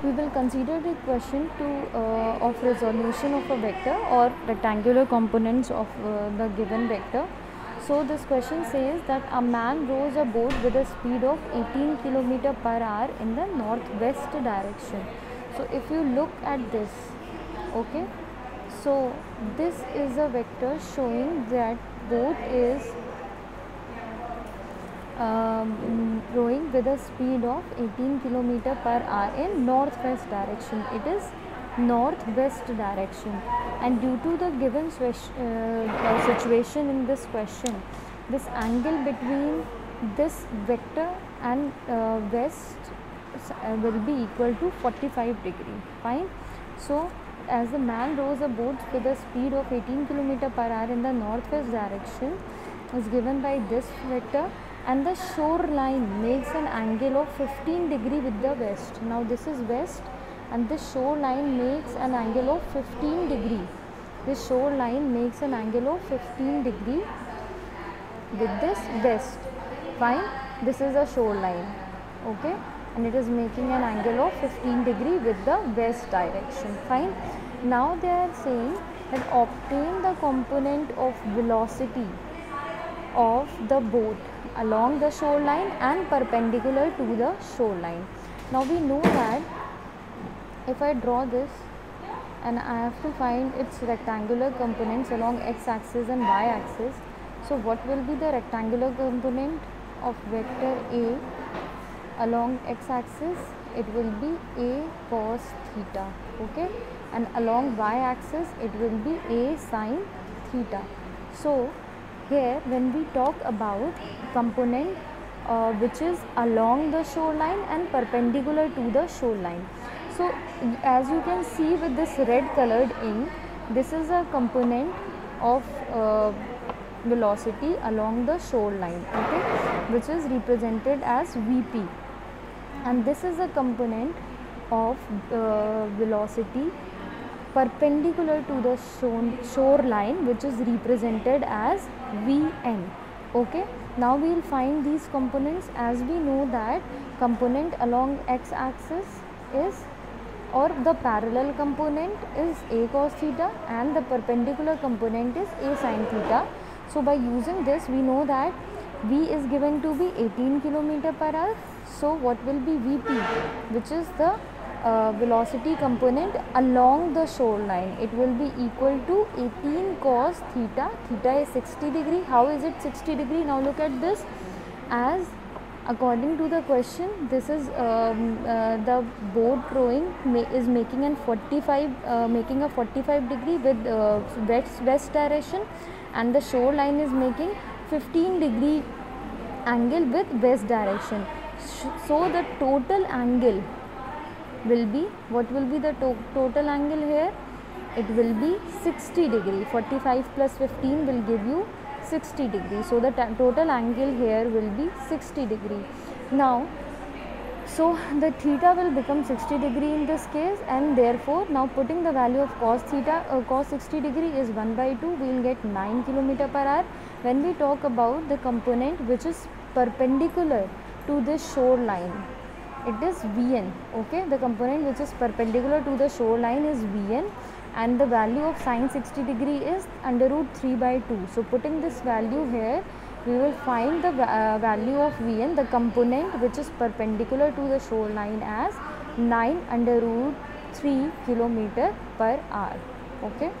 we will consider the question of resolution of a vector or rectangular components of the given vector. So this question says that a man rows a boat with a speed of 18 km per hour in the northwest direction. So if you look at this, okay, so this is a vector showing that boat is rowing with a speed of 18 km per hour in northwest direction. It is northwest direction, and due to the given situation in this question, this angle between this vector and west will be equal to 45 degree. Fine. So as the man rows a boat with a speed of 18 km per hour in the northwest direction is given by this vector, and the shoreline makes an angle of 15 degree with the west. Now this is west, and this shoreline makes an angle of 15 degree. This shoreline makes an angle of 15 degree with this west. Fine. This is a shoreline, okay, and it is making an angle of 15 degree with the west direction. Fine. Now they are saying that obtain the component of velocity of the boat along the shoreline and perpendicular to the shoreline. Now we know that if I draw this and I have to find its rectangular components along x-axis and y-axis, so what will be the rectangular component of vector A along x-axis? It will be A cos theta, okay, and along y-axis it will be A sin theta. So here when we talk about component which is along the shoreline and perpendicular to the shoreline, so as you can see with this red colored ink, this is a component of velocity along the shoreline, okay, which is represented as Vp, and this is a component of velocity perpendicular to the shoreline, which is represented as Vn. Okay, now we will find these components. As we know that component along x-axis is, or the parallel component is A cos theta, and the perpendicular component is A sin theta. So by using this we know that V is given to be 18 km per hour. So what will be Vp, which is the velocity component along the shoreline? It will be equal to 18 cos theta. Theta is 60 degree. How is it 60 degree? Now look at this. As according to the question, this is the boat rowing is making a 45 degree with west direction, and the shoreline is making 15 degree angle with west direction. So the total angle will be, what will be the total angle here? It will be 60 degree. 45 plus 15 will give you 60 degree. So the total angle here will be 60 degree. Now, so the theta will become 60 degree in this case, and therefore now putting the value of cos theta, cos 60 degree is 1 by 2, we will get 9 km per hour. When we talk about the component which is perpendicular to this shoreline, it is Vn, okay, the component which is perpendicular to the shoreline is Vn, and the value of sin 60 degree is under root 3 by 2. So putting this value here, we will find the value of Vn, the component which is perpendicular to the shoreline, as 9 under root 3 km per hour, okay.